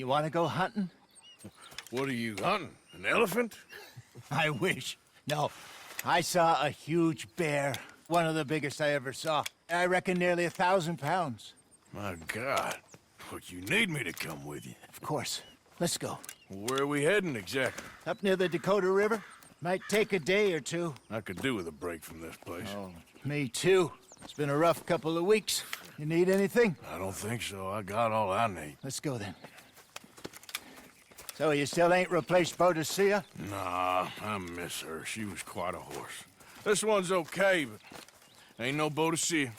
You want to go hunting? What are you hunting? An elephant? I wish. No, I saw a huge bear. One of the biggest I ever saw. I reckon nearly 1,000 pounds. My God. But you need me to come with you. Of course. Let's go. Where are we heading exactly? Up near the Dakota River. Might take a day or two. I could do with a break from this place. Oh, me too. It's been a rough couple of weeks. You need anything? I don't think so. I got all I need. Let's go then. So you still ain't replaced Boadicea? Nah, I miss her. She was quite a horse. This one's okay, but ain't no Boadicea.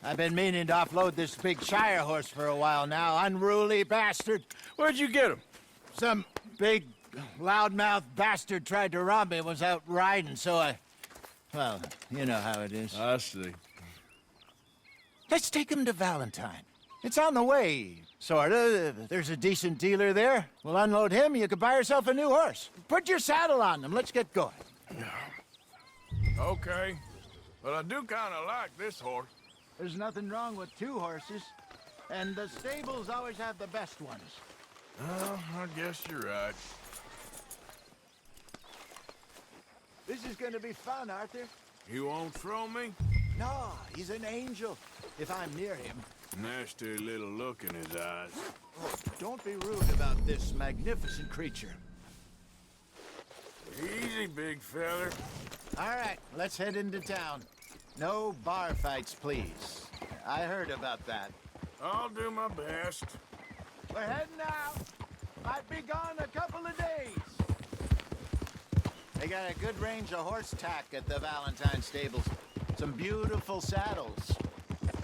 I've been meaning to offload this big Shire horse for a while now. Unruly bastard. Where'd you get him? Some big, loudmouth bastard tried to rob me and was out riding, so well, you know how it is. I see. Let's take him to Valentine. It's on the way, sorta. There's a decent dealer there. We'll unload him, you could buy yourself a new horse. Put your saddle on him, let's get going. Okay, but I do kind of like this horse. There's nothing wrong with two horses, and the stables always have the best ones. Oh, I guess you're right. This is gonna be fun, Arthur. You won't throw me? No, he's an angel, if I'm near him. Nasty little look in his eyes. Oh, don't be rude about this magnificent creature. Easy, big feller. All right, let's head into town. No bar fights, please. I heard about that. I'll do my best. We're heading out. Might be gone a couple of days. They got a good range of horse tack at the Valentine stables. Some beautiful saddles.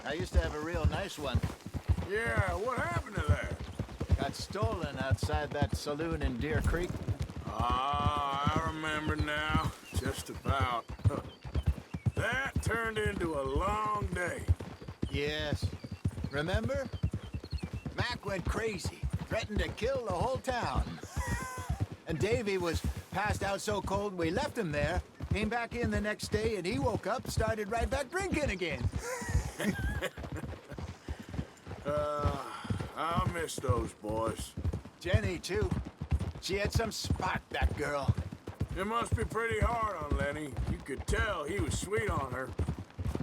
I used to have a real nice one. Yeah, what happened to that? Got stolen outside that saloon in Deer Creek. Ah, I remember now. Just about. That turned into a long day. Yes. Remember? Mac went crazy. Threatened to kill the whole town. And Davy was passed out so cold we left him there. Came back in the next day and he woke up, started right back drinking again. I'll miss those boys. Jenny, too. She had some spark, that girl. It must be pretty hard on Lenny. You could tell he was sweet on her.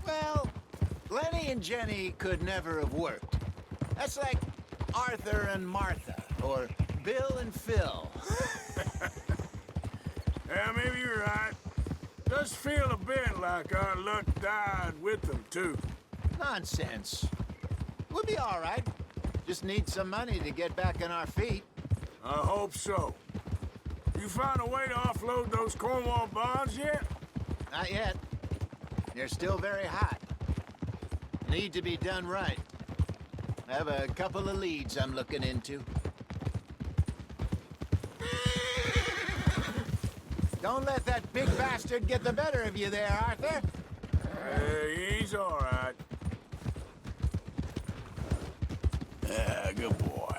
Well, Lenny and Jenny could never have worked. That's like Arthur and Martha, or Bill and Phil. Yeah, maybe you're right. Does feel a bit like our luck died with them, too. Nonsense. We'll be all right. Just need some money to get back on our feet. I hope so. You found a way to offload those Cornwall bonds yet? Not yet. They're still very hot. Need to be done right. I have a couple of leads I'm looking into. Don't let that big bastard get the better of you there, Arthur. Hey, he's all right. Yeah, good boy.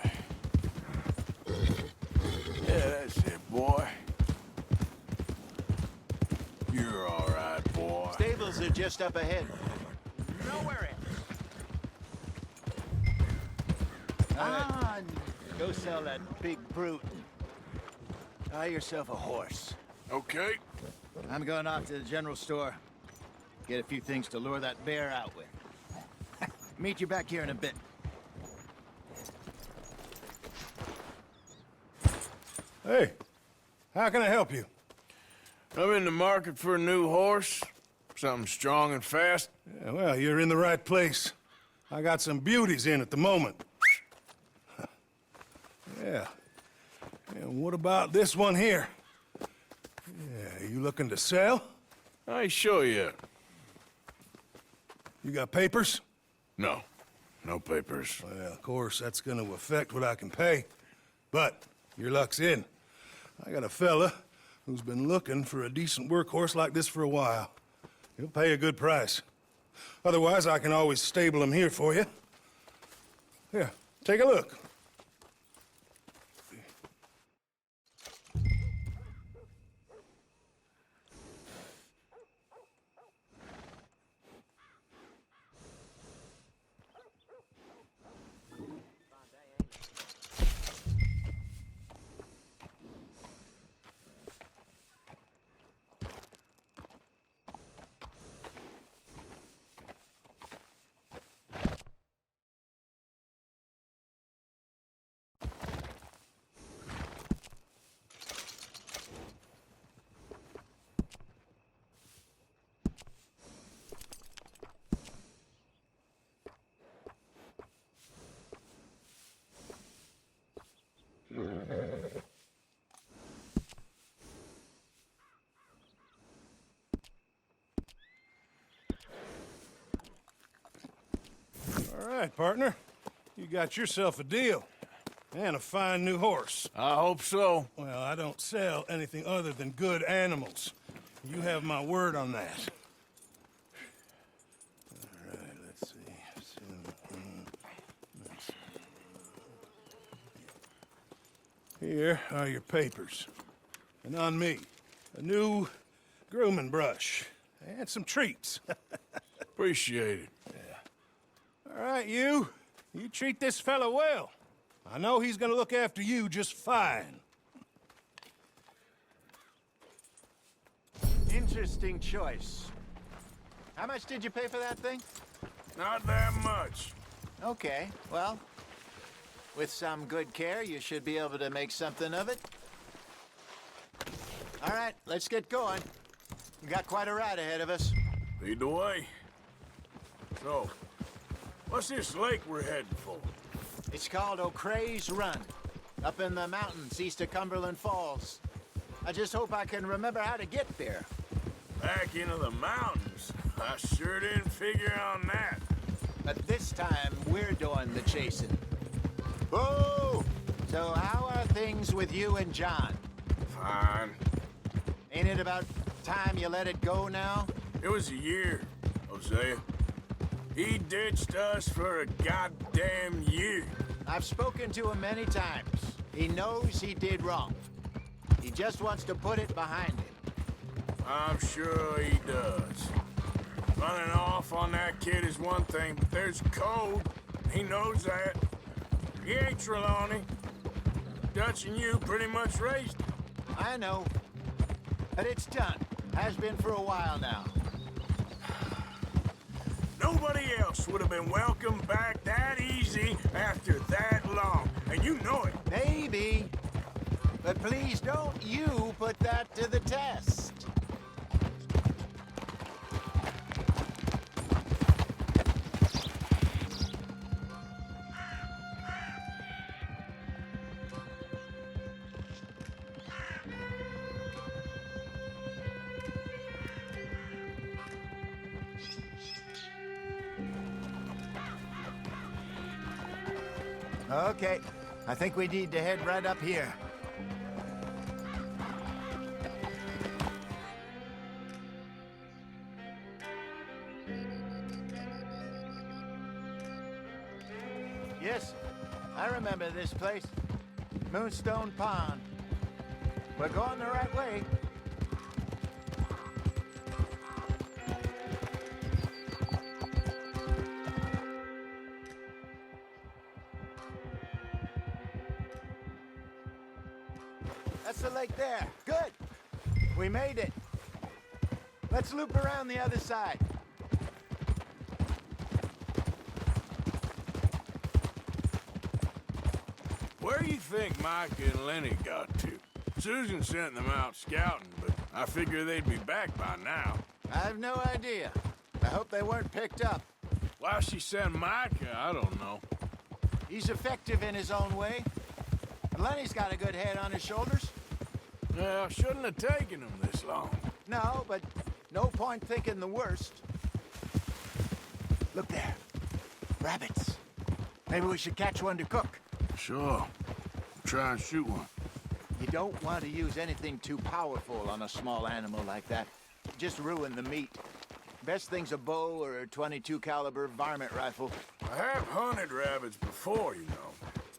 Yeah, that's it, boy. You're all right, boy. Stables are just up ahead. Nowhere else. Ah, go sell that big brute. Buy yourself a horse. Okay. I'm going off to the general store. Get a few things to lure that bear out with. Meet you back here in a bit. Hey, how can I help you? I'm in the market for a new horse. Something strong and fast. Yeah, well, you're in the right place. I got some beauties in at the moment. Yeah. And what about this one here? Yeah, you looking to sell? I ain't sure yet. You got papers? No. No papers. Well, of course, that's gonna affect what I can pay. But your luck's in. I got a fella who's been looking for a decent workhorse like this for a while. He'll pay a good price. Otherwise, I can always stable him here for you. Here, take a look. right, partner. You got yourself a deal. And a fine new horse. I hope so. Well, I don't sell anything other than good animals. You have my word on that. All right, let's see. Here are your papers. And on me, a new grooming brush. And some treats. Appreciate it. All right, you. You treat this fella well. I know he's gonna look after you just fine. Interesting choice. How much did you pay for that thing? Not that much. Okay, well, with some good care, you should be able to make something of it. All right, let's get going. We got quite a ride ahead of us. Lead the way. So, what's this lake we're heading for? It's called O'Creagh's Run, up in the mountains east of Cumberland Falls. I just hope I can remember how to get there. Back into the mountains? I sure didn't figure on that. But this time, we're doing the chasing. Whoa! So how are things with you and John? Fine. Ain't it about time you let it go now? It was a year, Hosea. He ditched us for a goddamn year. I've spoken to him many times. He knows he did wrong. He just wants to put it behind him. I'm sure he does. Running off on that kid is one thing, but there's code. He knows that. He ain't Trelawney. Dutch and you pretty much raised him. I know. But it's done. Has been for a while now. Nobody else would have been welcomed back that easy after that long. And you know it. Maybe. But please don't you put that to the test. Okay, I think we need to head right up here. Yes, I remember this place. Moonstone Pond. We're going the right way. That's the lake there. Good. We made it. Let's loop around the other side. Where do you think Mike and Lenny got to? Susan sent them out scouting, but I figure they'd be back by now. I have no idea. I hope they weren't picked up. Why she sent Micah, I don't know. He's effective in his own way. And Lenny's got a good head on his shoulders. Well, shouldn't have taken them this long. No, but no point thinking the worst. Look there. Rabbits. Maybe we should catch one to cook. Sure. Try and shoot one. You don't want to use anything too powerful on a small animal like that. Just ruin the meat. Best thing's a bow or a .22 caliber varmint rifle. I have hunted rabbits before, you know.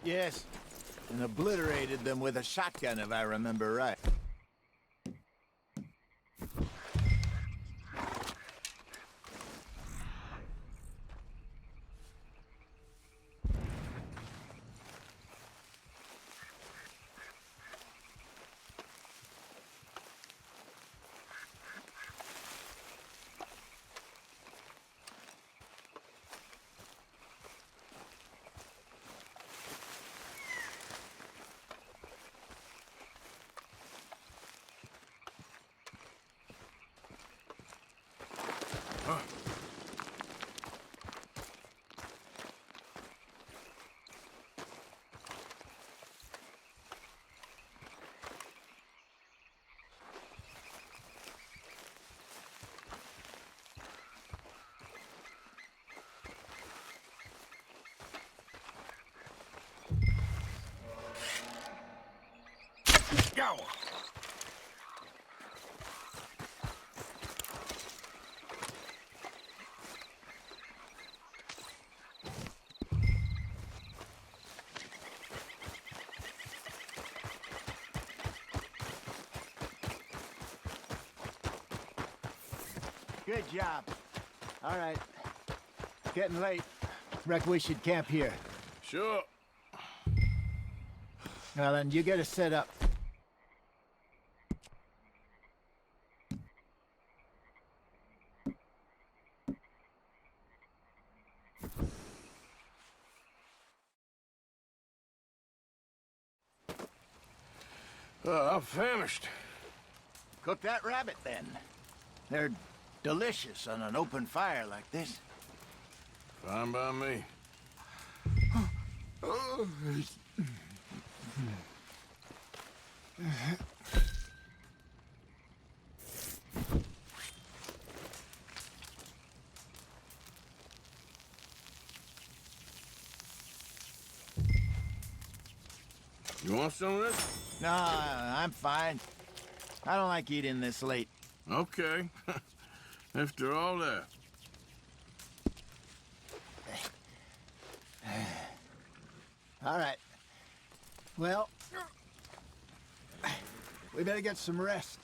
Yes, and obliterated them with a shotgun, if I remember right. shower. Good job. All right. Getting late. Reckon we should camp here. Sure. Well, then you get us set up. I'm famished. Cook that rabbit, then. They're delicious on an open fire like this. Fine by me. You want some of this? No, I'm fine. I don't like eating this late. Okay. After all that. All right. Well, we better get some rest.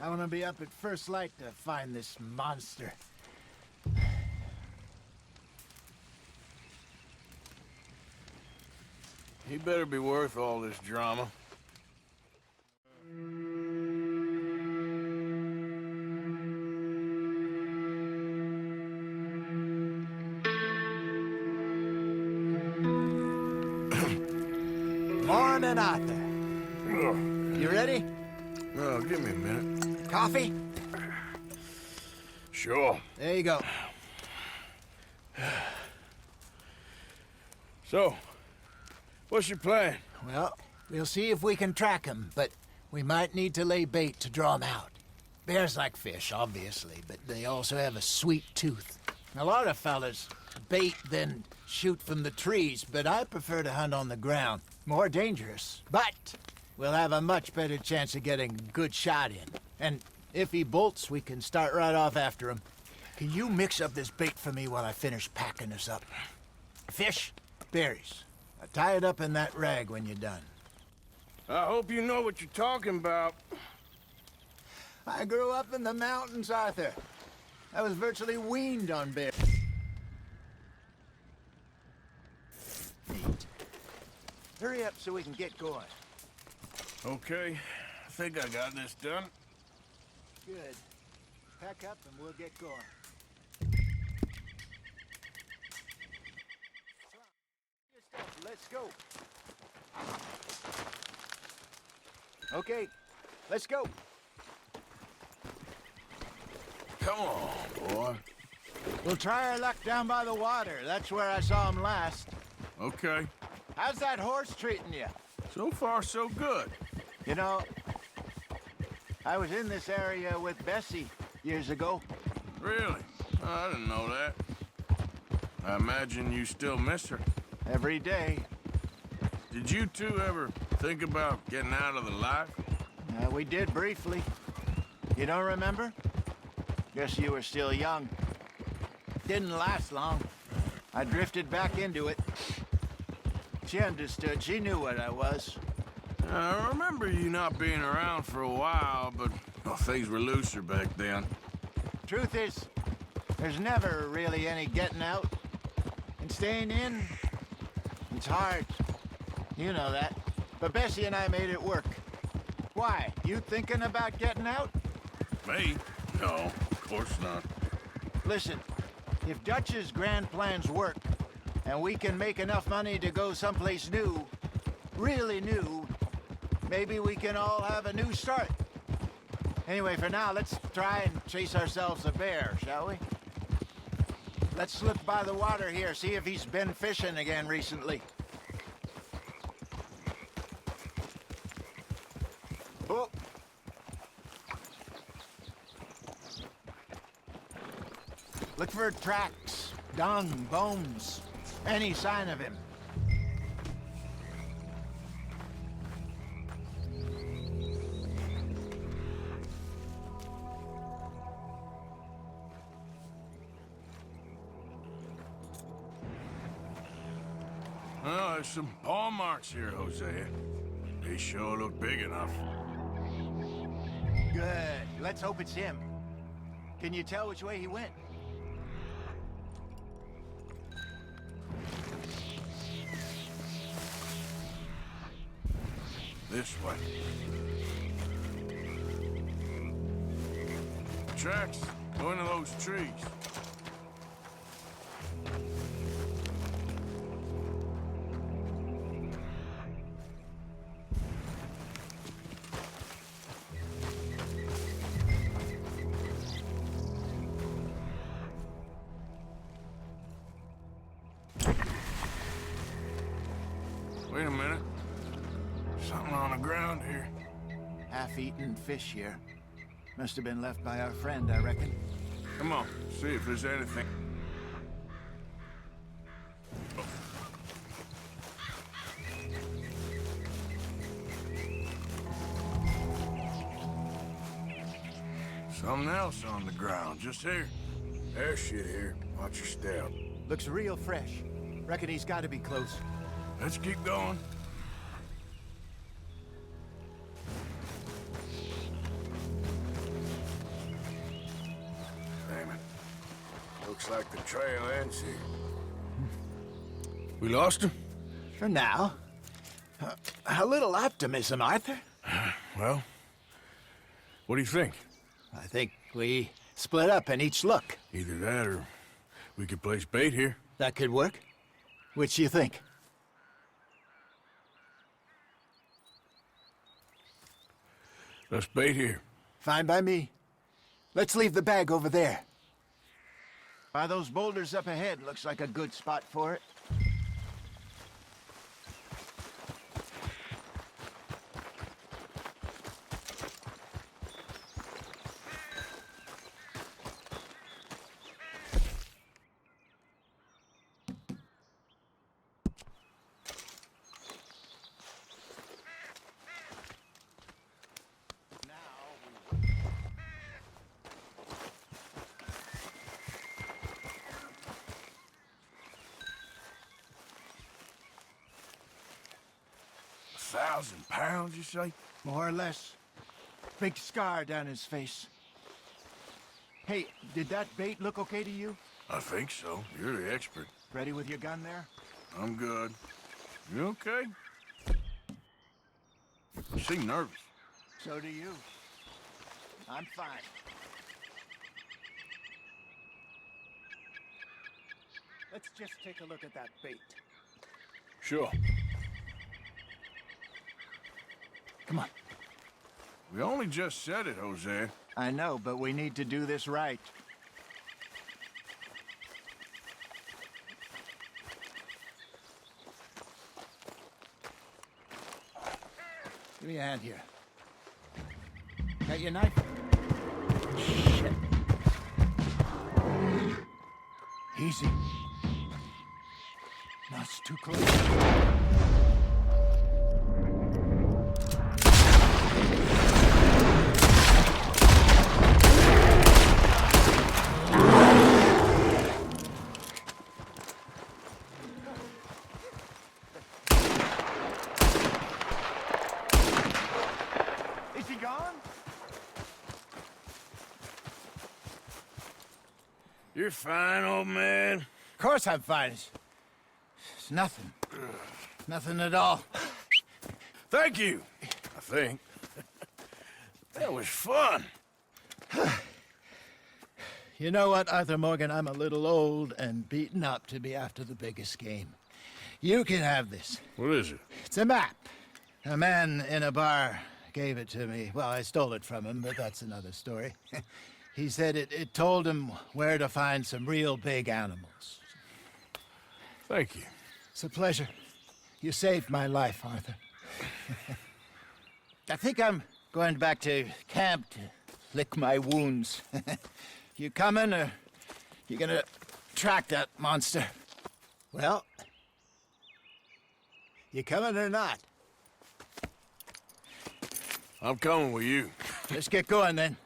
I want to be up at first light to find this monster. He better be worth all this drama. Morning, Arthur. You ready? Oh, give me a minute. Coffee? Sure. There you go. So, what's your plan? Well, we'll see if we can track him, but we might need to lay bait to draw him out. Bears like fish, obviously, but they also have a sweet tooth. A lot of fellas bait, then shoot from the trees, but I prefer to hunt on the ground. More dangerous, but we'll have a much better chance of getting a good shot in. And if he bolts, we can start right off after him. Can you mix up this bait for me while I finish packing this up? Fish, berries. Tie it up in that rag when you're done. I hope you know what you're talking about. I grew up in the mountains, Arthur. I was virtually weaned on bears. Neat. Hurry up so we can get going. Okay, I think I got this done. Good. Pack up and we'll get going. Let's go. Okay, let's go. Come on, boy. We'll try our luck down by the water. That's where I saw him last. Okay. How's that horse treating you? So far, so good. You know, I was in this area with Bessie years ago. Really? Oh, I didn't know that. I imagine you still miss her. Every day. Did you two ever think about getting out of the life? We did briefly. You don't remember? Guess you were still young. Didn't last long. I drifted back into it. She understood. She knew what I was. I remember you not being around for a while, but well, things were looser back then. Truth is, there's never really any getting out. And staying in, it's hard. You know that. But Bessie and I made it work. Why? You thinking about getting out? Me? No, of course not. Listen, if Dutch's grand plans work, and we can make enough money to go someplace new, really new, maybe we can all have a new start. Anyway, for now, let's try and chase ourselves a bear, shall we? Let's slip by the water here, see if he's been fishing again recently. Oh. Look for tracks, dung, bones, any sign of him. there's some paw marks here, Hosea. They sure look big enough. Good. Let's hope it's him. Can you tell which way he went? This way. Tracks go into those trees. Wait a minute. Something on the ground here. Half-eaten fish here. Must have been left by our friend, I reckon. Come on, see if there's anything. Something else on the ground, just here. There's shit here. Watch your step. Looks real fresh. Reckon he's got to be close. Let's keep going. Damn it. Looks like the trail ends here. We lost him? For now. A little optimism, Arthur. Well, what do you think? I think we split up and each look. Either that or we could place bait here. That could work. Which you think? Let's bait here. Fine by me. Let's leave the bag over there. By those boulders up ahead, looks like a good spot for it. £1,000, you say? More or less. Big scar down his face. Hey, did that bait look okay to you? I think so. You're the expert. Ready with your gun there? I'm good. You okay? You seem nervous. So do you. I'm fine. Let's just take a look at that bait. Sure. Come on. We only just said it, Jose. I know, but we need to do this right. Give me a hand here. Got your knife? Shit. Easy. No, it's too close. Is he gone? You're fine, old man. Of course I'm fine. It's nothing. Nothing at all. Thank you, I think. That was fun. You know what, Arthur Morgan? I'm a little old and beaten up to be after the biggest game. You can have this. What is it? It's a map. A man in a bar gave it to me. Well, I stole it from him, but that's another story. He said it told him where to find some real big animals. Thank you. It's a pleasure. You saved my life, Arthur. I think I'm going back to camp to lick my wounds. You coming, or you gonna track that monster? Well, you coming or not? I'm coming with you. Let's get going, then.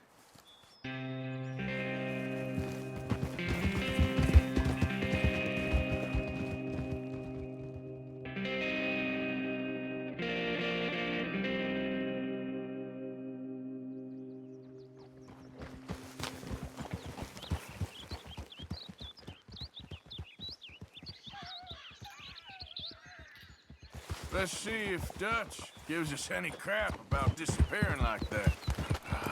Let's see if Dutch gives us any crap about disappearing like that.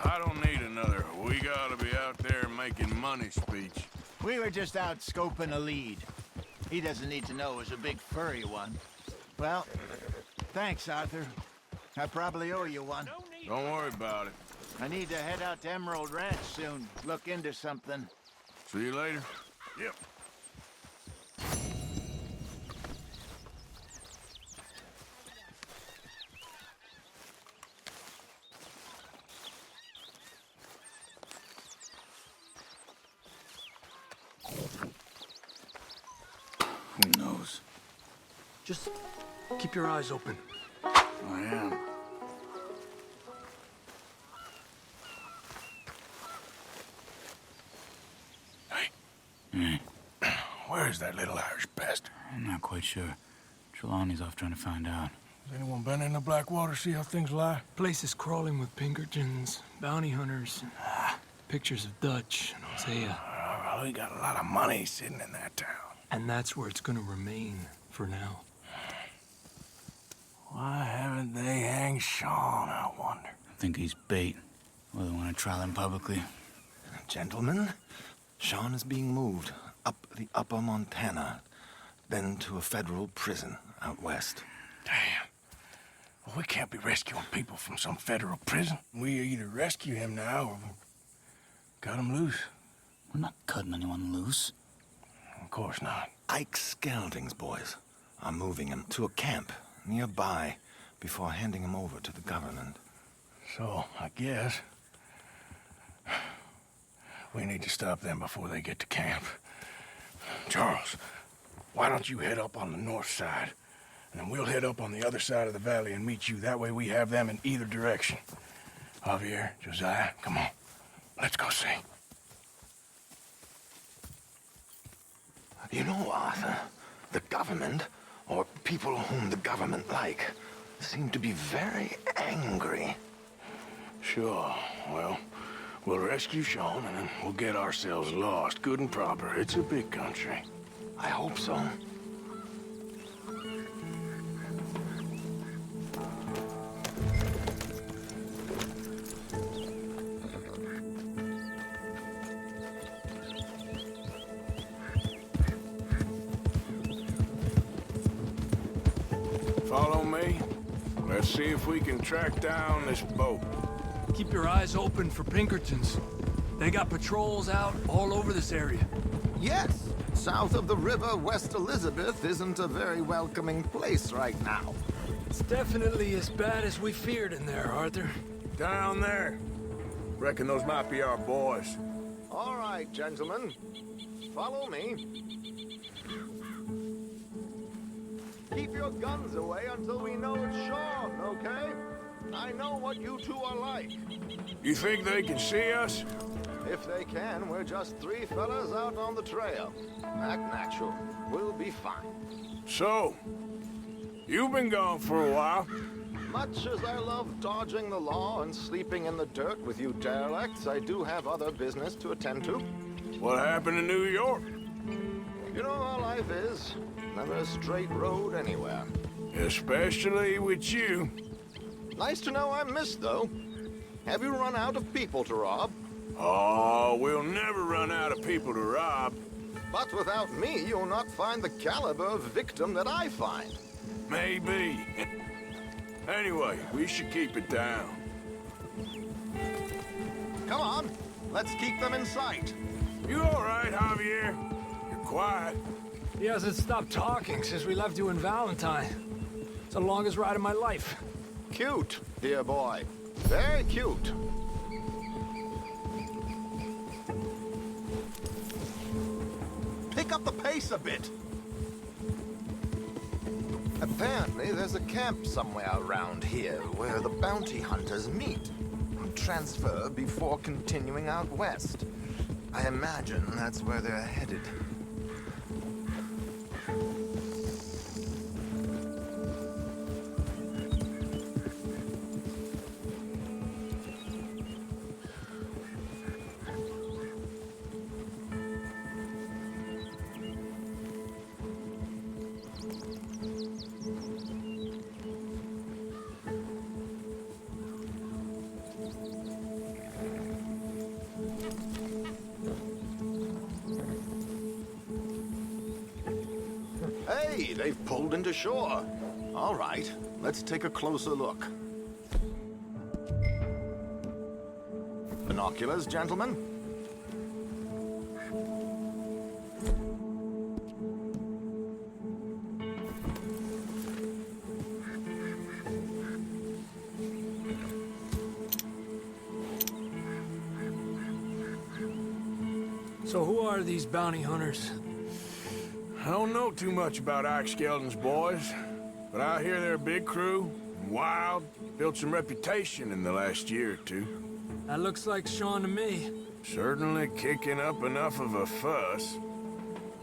I don't need another "we gotta be out there making money" speech. We were just out scoping a lead. He doesn't need to know it was a big furry one. Well, thanks, Arthur. I probably owe you one. Don't worry about it. I need to head out to Emerald Ranch soon. Look into something. See you later. Yep. Who knows? Just keep your eyes open. I am. Hey. Where's that little Irish bastard? I'm not quite sure. Trelawney's off trying to find out. Has anyone been in the Blackwater, see how things lie? Place is crawling with Pinkertons, bounty hunters, pictures of Dutch and Hosea. Well, we got a lot of money sitting in that town. And that's where it's gonna remain for now. Why haven't they hanged Sean, I wonder? I think he's bait. Or they want to trial him publicly. Gentlemen, Sean is being moved up the upper Montana, then to a federal prison out west. Damn. Well, we can't be rescuing people from some federal prison. We either rescue him now or we cut him loose. We're not cutting anyone loose. Of course not. Ike Skelding's boys are moving him to a camp nearby before handing him over to the government. So, I guess we need to stop them before they get to camp. Charles, why don't you head up on the north side, and then we'll head up on the other side of the valley and meet you. That way we have them in either direction. Javier, Josiah, come on. Let's go see. You know, Arthur, the government, or people whom the government like, seem to be very angry. Sure, well, we'll rescue Sean and then we'll get ourselves lost, good and proper. It's a big country. I hope so. Follow me. Let's see if we can track down this boat. Keep your eyes open for Pinkertons. They got patrols out all over this area. Yes. South of the river, West Elizabeth isn't a very welcoming place right now. It's definitely as bad as we feared in there, Arthur. Down there. Reckon those might be our boys. All right, gentlemen. Follow me. Keep your guns away until we know it's Sean, okay? I know what you two are like. You think they can see us? If they can, we're just three fellas out on the trail. Act natural. We'll be fine. So, you've been gone for a while. Much as I love dodging the law and sleeping in the dirt with you derelicts, I do have other business to attend to. What happened in New York? You know how life is. Never a straight road anywhere. Especially with you. Nice to know I'm missed, though. Have you run out of people to rob? Oh, we'll never run out of people to rob. But without me, you'll not find the caliber of victim that I find. Maybe. Anyway, we should keep it down. Come on, let's keep them in sight. You all right, Javier? You're quiet. He hasn't stopped talking since we left you in Valentine. It's the longest ride of my life. Cute, dear boy. Very cute. Pick up the pace a bit. Apparently, there's a camp somewhere around here where the bounty hunters meet. Transfer before continuing out west. I imagine that's where they're headed. they've pulled into shore. All right, let's take a closer look. Binoculars, gentlemen? So who are these bounty hunters? I don't know too much about Ike Skeldon's boys, but I hear they're a big crew, wild, built some reputation in the last year or two. That looks like Sean to me. Certainly kicking up enough of a fuss.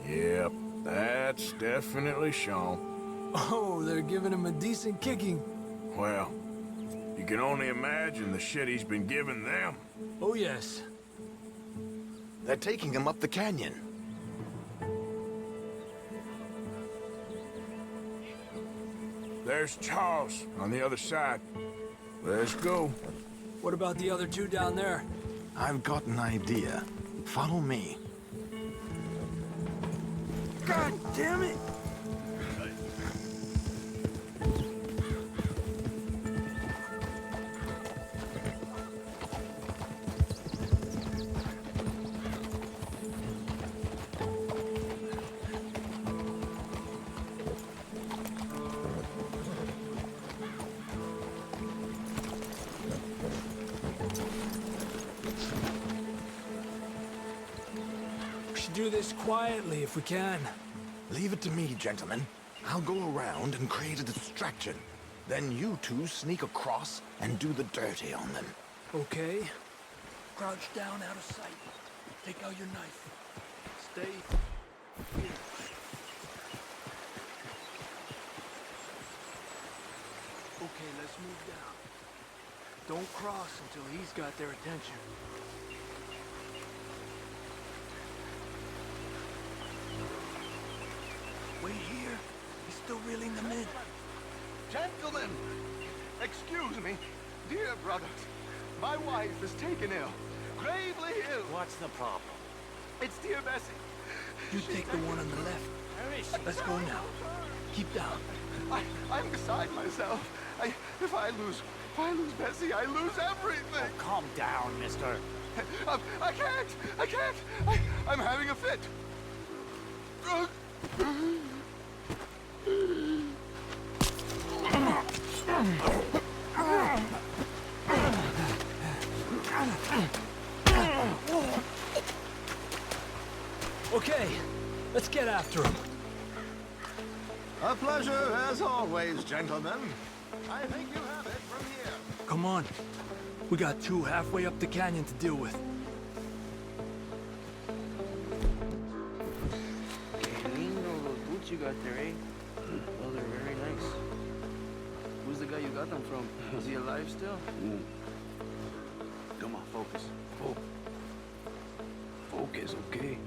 Yep, that's definitely Sean. Oh, they're giving him a decent kicking. Well, you can only imagine the shit he's been giving them. Oh, yes. They're taking him up the canyon. There's Charles on the other side. Let's go. What about the other two down there? I've got an idea. Follow me. God damn it! Do this quietly if we can. Leave it to me, gentlemen. I'll go around and create a distraction. Then you two sneak across and do the dirty on them. Okay. Crouch down out of sight. Take out your knife. Stay here. Okay, let's move down. Don't cross until he's got their attention. Wait here. He's still reeling them in. Gentlemen, excuse me. Dear brothers, my wife is taken ill. Gravely ill. What's the problem? It's dear Bessie. You take the one on the left. Let's go now. Keep down. I'm beside myself. If I lose Bessie, I lose everything. Calm down, mister. I can't. I'm having a fit. Okay, let's get after him. A pleasure as always, gentlemen. I think you have it from here. Come on. We got two halfway up the canyon to deal with. Qué lindo those boots you got there, eh? Those are very nice. Who's the guy you got them from? Is he alive still? Come on, focus. Focus, okay?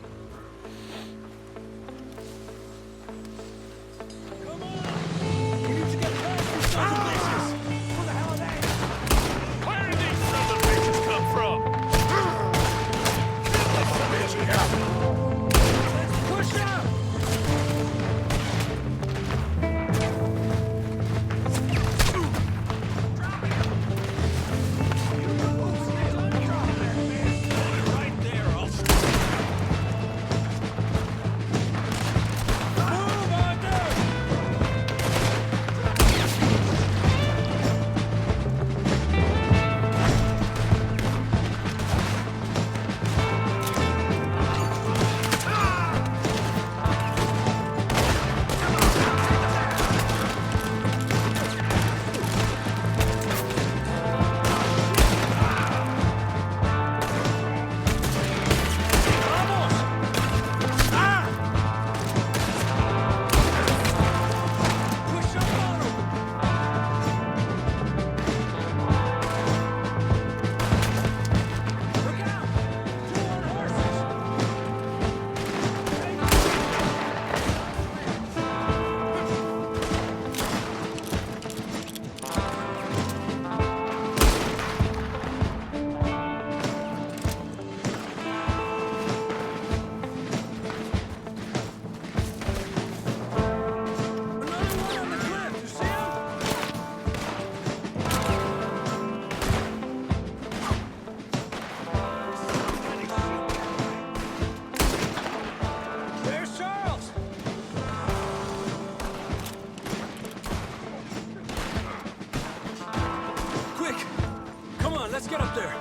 on, let's get up there.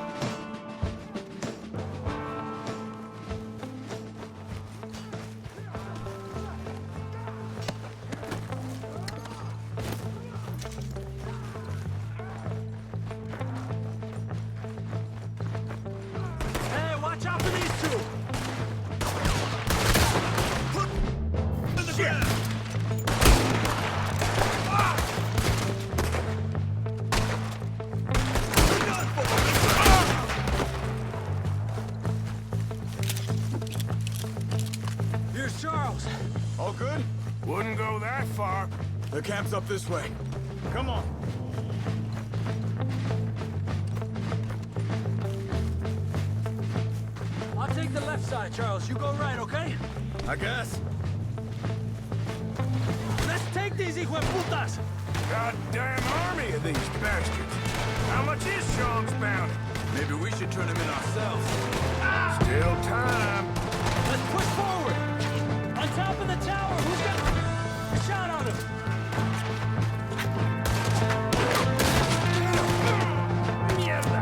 Hey, watch out for these two! Here's Charles. All good? Wouldn't go that far. The camp's up this way. Come on. I'll take the left side, Charles. You go right, okay? I guess. Let's take these hijueputas! Goddamn army of these bastards. How much is Sean's bounty? Maybe we should turn him in ourselves. Still time. Let's push forward! On top of the tower! Who's got a shot on him? Mierda!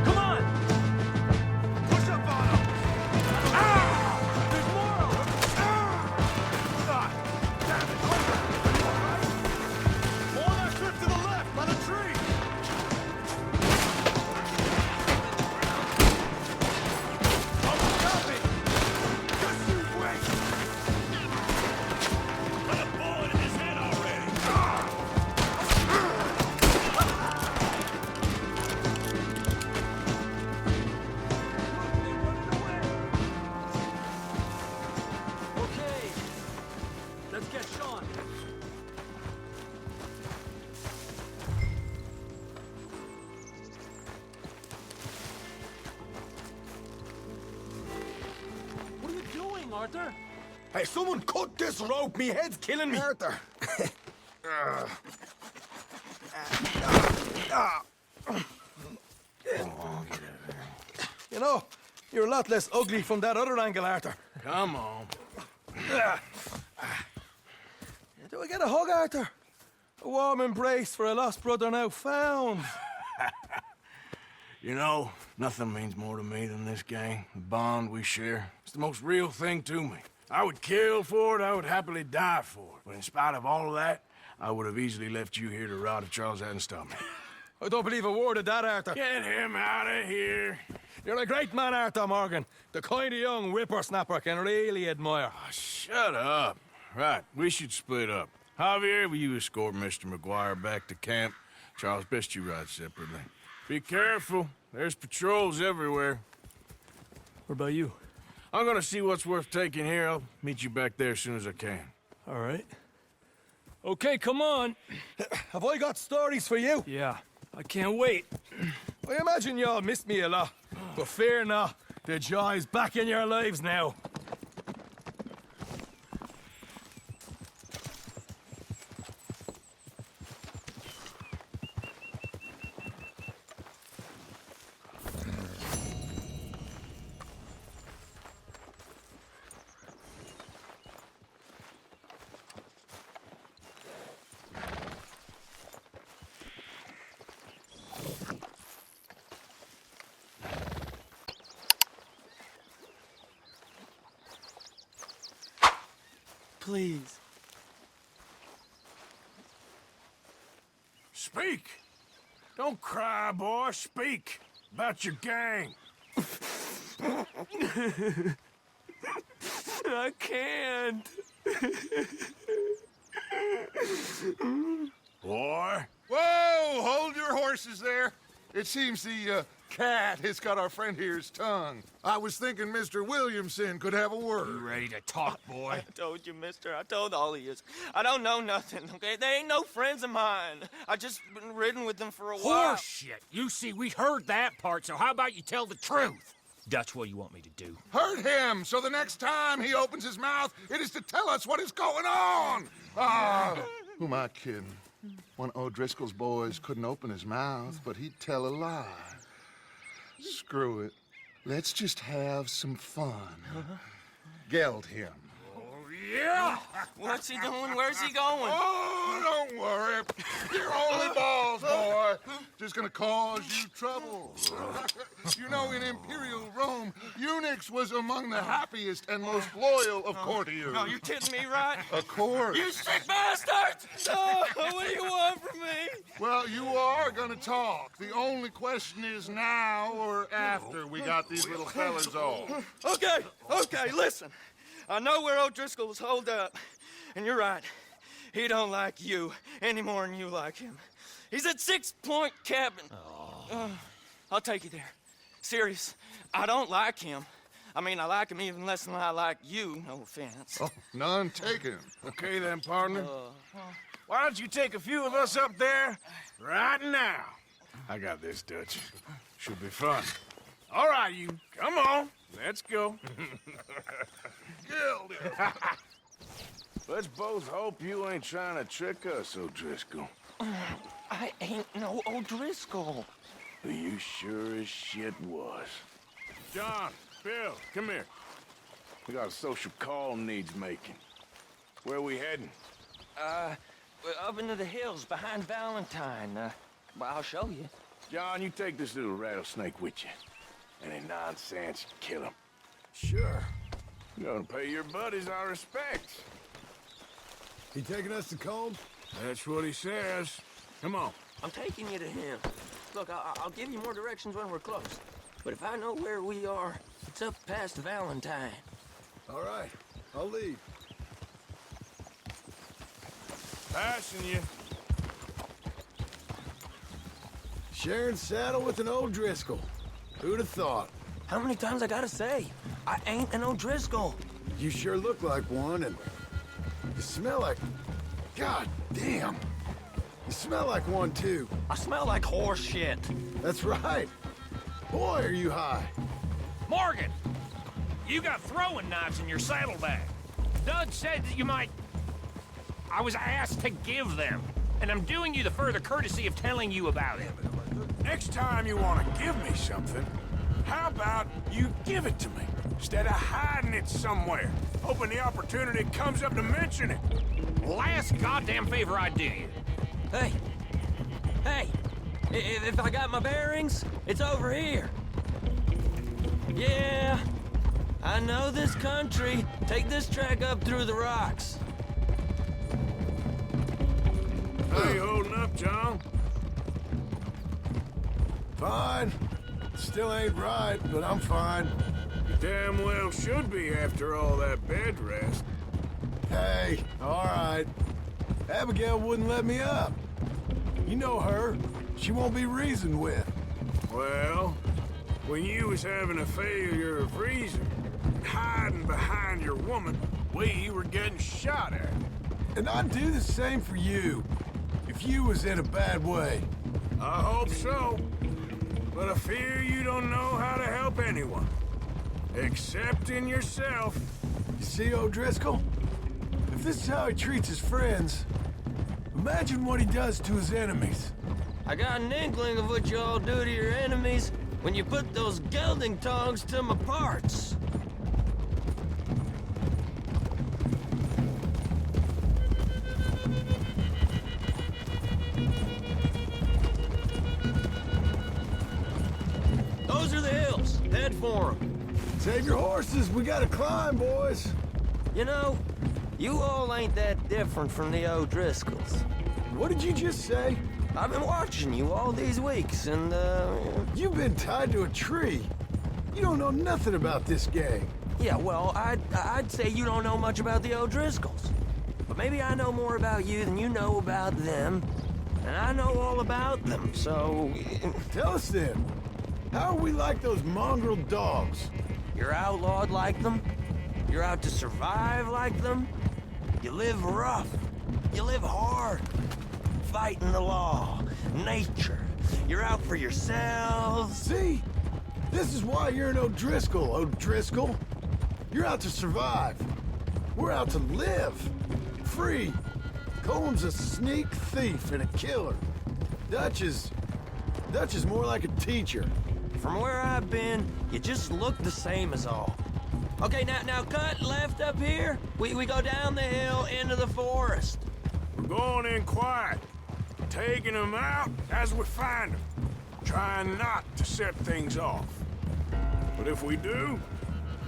Come on! Push up on him! There's more of them! Damn it! Are you all right? More that trip to the left, by the tree! Oh, copy! Just you wait! Put a bullet in his head already! Okay. Let's get Sean. What are you doing, Arthur? Hey, someone cut this rope! Me head's killing me! Arthur! You know, you're a lot less ugly from that other angle, Arthur. Come on. Do I get a hug, Arthur? A warm embrace for a lost brother now found. You know, nothing means more to me than this gang, the bond we share. It's the most real thing to me. I would kill for it, I would happily die for it. But in spite of all of that, I would have easily left you here to rot if Charles hadn't stopped me. I don't believe a word of that, Arthur. Get him out of here. You're a great man, Arthur Morgan. The kind of young whippersnapper can really admire. Oh, shut up. Right, we should split up. Javier, will you escort Mr. McGuire back to camp? Charles, best you ride separately. Be careful. There's patrols everywhere. What about you? I'm gonna see what's worth taking here. I'll meet you back there as soon as I can. All right. Okay, come on. Have I got stories for you? Yeah, I can't wait. I imagine y'all missed me a lot. But fear not, the joy's back in your lives now. Please. Speak! Don't cry, boy. Speak about your gang. I can't. Boy. Whoa! Hold your horses there. It seems the cat has got our friend here's tongue. I was thinking Mr. Williamson could have a word. You ready to talk, boy? I told you, mister. I told all of you. I don't know nothing, okay? They ain't no friends of mine. I just been ridden with them for a while. Horseshit. You see, we heard that part, so how about you tell the truth? Dutch, what do you want me to do? Hurt him, so the next time he opens his mouth, it is to tell us what is going on. Who am I kidding? One of O'Driscoll's boys couldn't open his mouth, but he'd tell a lie. Screw it. Let's just have some fun. Geld him. Yeah! What's he doing? Where's he going? Oh, don't worry. You're only balls, boy. Just gonna cause you trouble. You know, in Imperial Rome, eunuchs was among the happiest and most loyal of courtiers. No, you kidding me, right? Of course. You sick bastard! Oh, what do you want from me? Well, you are gonna talk. The only question is now or after we got these little fellas off. Okay, listen. I know where O'Driscoll's holed up, and you're right. He don't like you any more than you like him. He's at 6 Point Cabin. I'll take you there. Serious, I don't like him. I mean, I like him even less than I like you, no offense. Oh, none taken. Okay then, partner. Why don't you take a few of us up there right now? I got this, Dutch. Should be fun. All right, you. Come on. Let's go. Let's both hope you ain't trying to trick us, O'Driscoll. I ain't no O'Driscoll. You sure as shit was. John, Bill, come here. We got a social call needs making. Where we heading? Up into the hills behind Valentine. Well, I'll show you. John, you take this little rattlesnake with you. Any nonsense, kill him. Sure. You're gonna pay your buddies our respects. He taking us to Colm? That's what he says. Come on. I'm taking you to him. Look, I'll give you more directions when we're close. But if I know where we are, it's up past Valentine. All right, I'll leave. Passing you. Sharing saddle with an O'Driscoll. Who'd have thought? How many times I gotta say? I ain't an O'Driscoll. You sure look like one, and you smell like... God damn. You smell like one, too. I smell like horse shit. That's right. Boy, are you high. Morgan! You got throwing knives in your saddlebag. Dutch said that you might... I was asked to give them, and I'm doing you the further courtesy of telling you about it. Next time you want to give me something, how about you give it to me, instead of hiding it somewhere, hoping the opportunity comes up to mention it? Last goddamn favor I do you. Hey! If I got my bearings, it's over here. Yeah, I know this country. Take this track up through the rocks. How you holding up, John? Fine. Still ain't right, but I'm fine. You damn well should be after all that bed rest. Hey, all right. Abigail wouldn't let me up. You know her. She won't be reasoned with. Well, when you was having a failure of reason, hiding behind your woman, we were getting shot at. And I'd do the same for you, if you was in a bad way. I hope so. But I fear you don't know how to help anyone. Except in yourself. You see, O'Driscoll? If this is how he treats his friends, imagine what he does to his enemies. I got an inkling of what you all do to your enemies when you put those gelding tongs to my parts. Those are the hills. Head for them. Save your horses. We gotta climb, boys. You know, you all ain't that different from the O'Driscolls. What did you just say? I've been watching you all these weeks, and, You've been tied to a tree. You don't know nothing about this gang. Yeah, well, I'd say you don't know much about the O'Driscolls. But maybe I know more about you than you know about them. And I know all about them, so... Tell us then. How are we like those mongrel dogs? You're outlawed like them? You're out to survive like them? You live rough. You live hard. Fighting the law, nature. You're out for yourselves. See? This is why you're an O'Driscoll, O'Driscoll. You're out to survive. We're out to live. Free. Coleman's a sneak thief and a killer. Dutch is more like a teacher. From where I've been, you just look the same as all. Okay, now cut left up here. We go down the hill into the forest. We're going in quiet, taking them out as we find them, trying not to set things off. But if we do,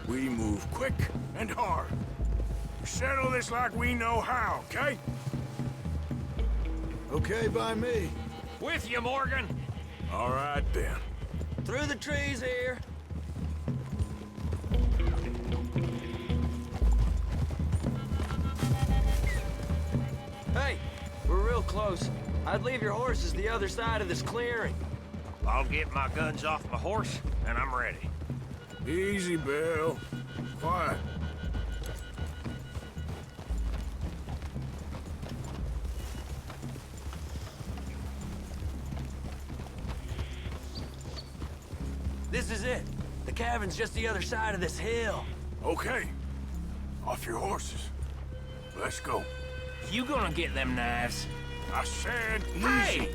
we move quick and hard. We settle this like we know how, okay? Okay by me. With you, Morgan. All right, then. Through the trees here. Hey, we're real close. I'd leave your horses the other side of this clearing. I'll get my guns off my horse, and I'm ready. Easy, Bill. Quiet. This is it. The cabin's just the other side of this hill. Okay. Off your horses. Let's go. You gonna get them knives? I said easy. Hey!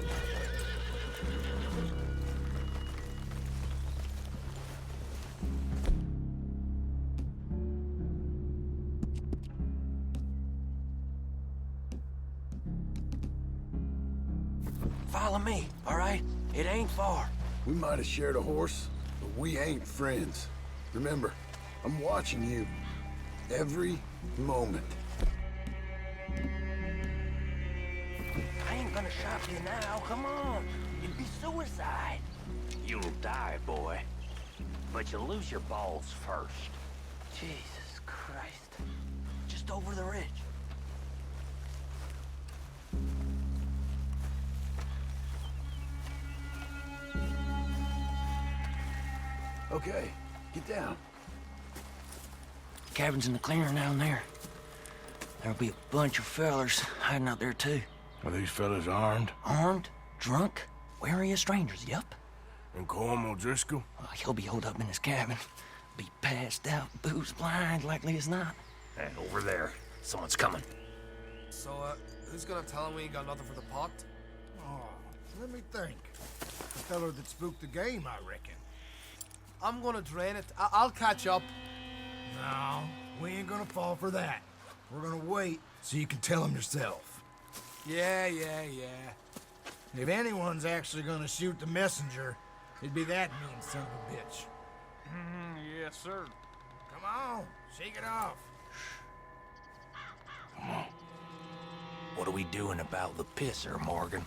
Follow me, all right? It ain't far. We might have shared a horse, but we ain't friends. Remember, I'm watching you. Every moment. I ain't gonna shop you now, come on. It'd be suicide. You'll die, boy. But you'll lose your balls first. Jesus Christ. Just over the ridge. Okay, get down. Cabin's in the clearing down there. There'll be a bunch of fellers hiding out there, too. Are these fellas armed? Armed, drunk, wary of strangers, yup. And Colm O'Driscoll? He'll be holed up in his cabin. Be passed out, booze blind, likely as not. And over there, someone's coming. So, who's gonna tell him we ain't got nothing for the pot? Oh, let me think. The feller that spooked the game, I reckon. I'm gonna drain it. I'll catch up. No, we ain't gonna fall for that. We're gonna wait so you can tell him yourself. Yeah. If anyone's actually gonna shoot the messenger, it'd be that mean son of a bitch. Yes, sir. Come on, shake it off. What are we doing about the pisser, Morgan?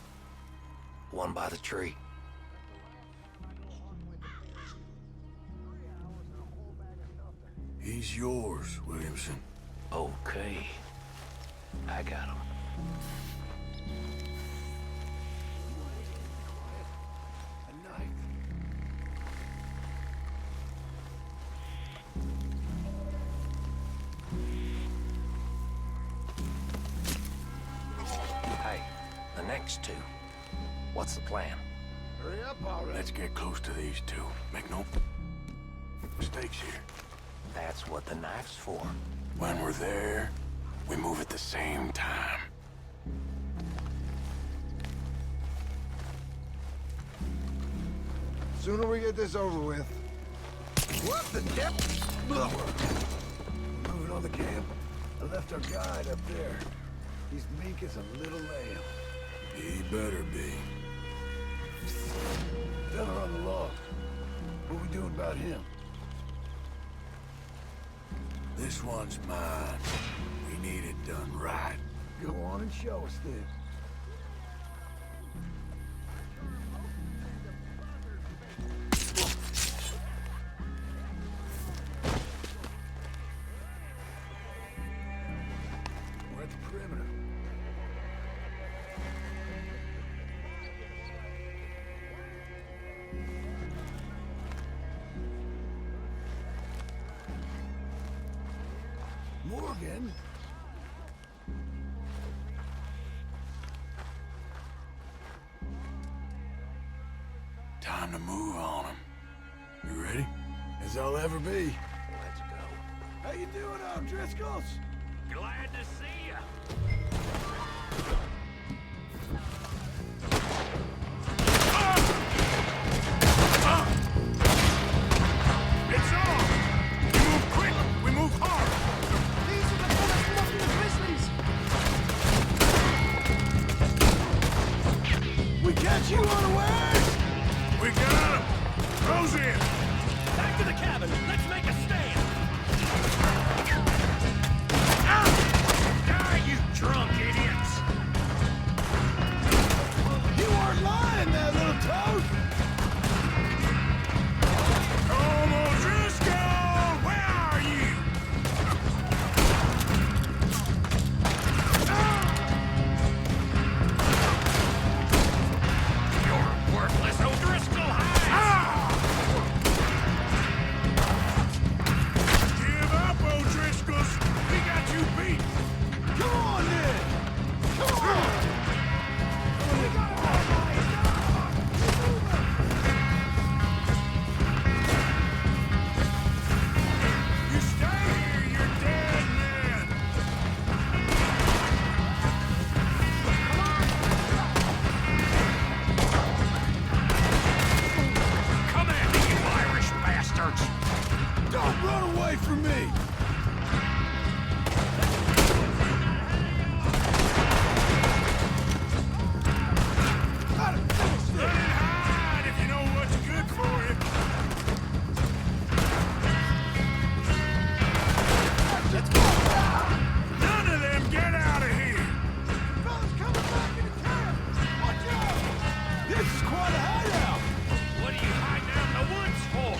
One by the tree. He's yours, Williamson. Okay. I got him. Hey, the next two. What's the plan? Hurry up already. Let's get close to these two. Make no mistakes here. That's what the knife's for. When we're there, we move at the same time. Sooner we get this over with. What the dip? Moving on the camp. I left our guide up there. He's meek as a little lamb. He better be. Fella on the log. What we doing about him? This one's mine. We need it done right. Go on and show us then. We're at the perimeter. Morgan? Time to move on him. You ready? As I'll ever be. Let's go. How you doing, O'Driscolls? Glad to see you. It's on! We move quick, we move hard! These are the fellas blocking the Grizzlies! We catch you unawares! We got him! Throws in! Back to the cabin. Let's make a stand. Die, you drunk idiots! You weren't lying, that little toad! Come on, Driscoll! Where are you? You're worthless, O'Driscoll hide! Give up, O'Driscolls! We got you beat! Come on, then! Come on! You stay here, you're dead man! Come at me, you Irish bastards! Don't run away from me! Gotta finish Run this! and hide if you know what's good for you! Let's go! None of them get out of here! Fellas coming back into camp! Watch out! This is quite a hideout! What are you hiding out in the woods for?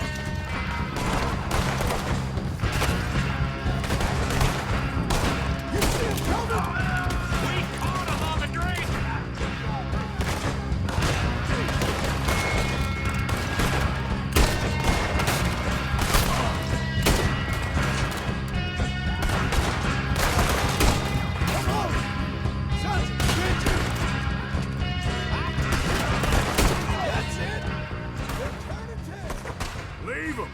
You see him coming? We caught him on the drink! Come on! Sons of bitches! That's it! They're turning tail! Leave them!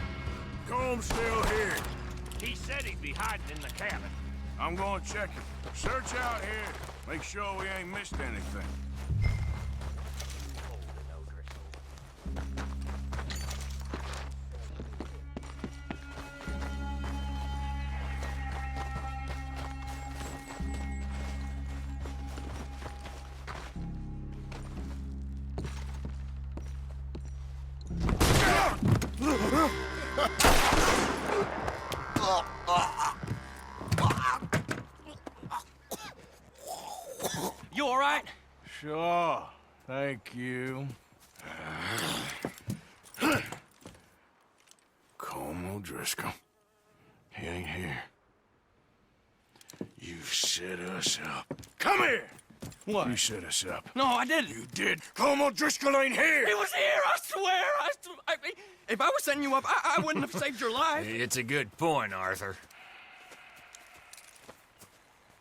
Comb's still here. He said he'd be hiding in the cabin. I'm gonna check it. Search out here. Make sure we ain't missed anything. You all right? Sure. Thank you. Colm O'Driscoll. He ain't here. You set us up. Come here! What? You set us up. No, I didn't. You did. Colm O'Driscoll ain't here! He was here, I swear. If I was setting you up, I wouldn't have saved your life. It's a good point, Arthur.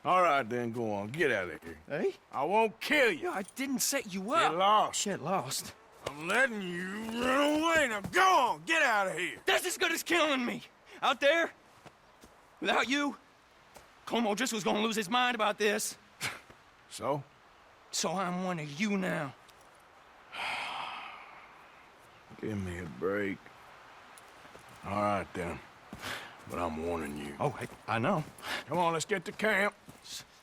All right, then, go on. Get out of here. Hey? I won't kill you. I didn't set you up. Get lost. Get lost. I'm letting you run away. Now go on. Get out of here. That's as good as killing me. Out there, without you, Colm O'Driscoll's gonna lose his mind about this. So? So I'm one of you now. Give me a break. All right, then. But I'm warning you. Oh, I know. Come on, let's get to camp.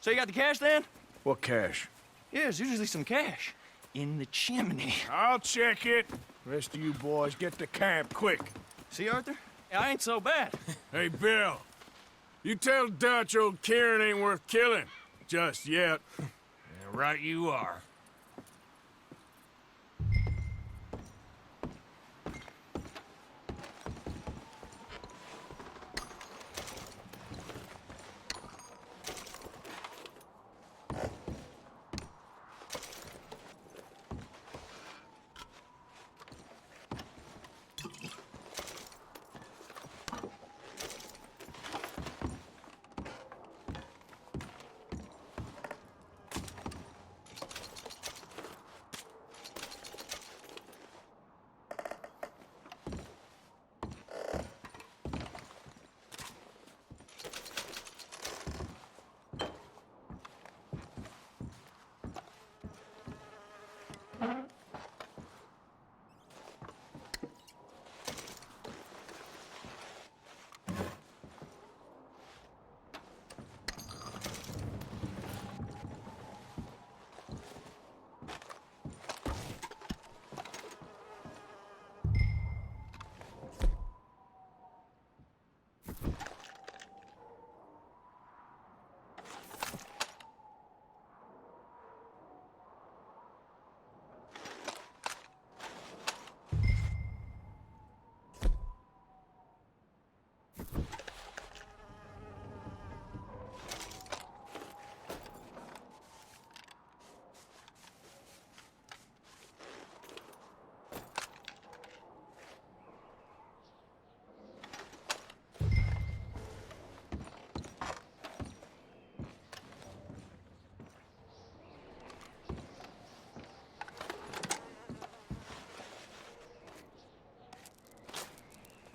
So you got the cash then? What cash? Yeah, there's usually some cash in the chimney. I'll check it. Rest of you boys, get to camp, quick. See, Arthur? I ain't so bad. Hey, Bill. You tell Dutch old Kieran ain't worth killing. Just yet. Right you are.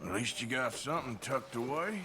At least you got something tucked away.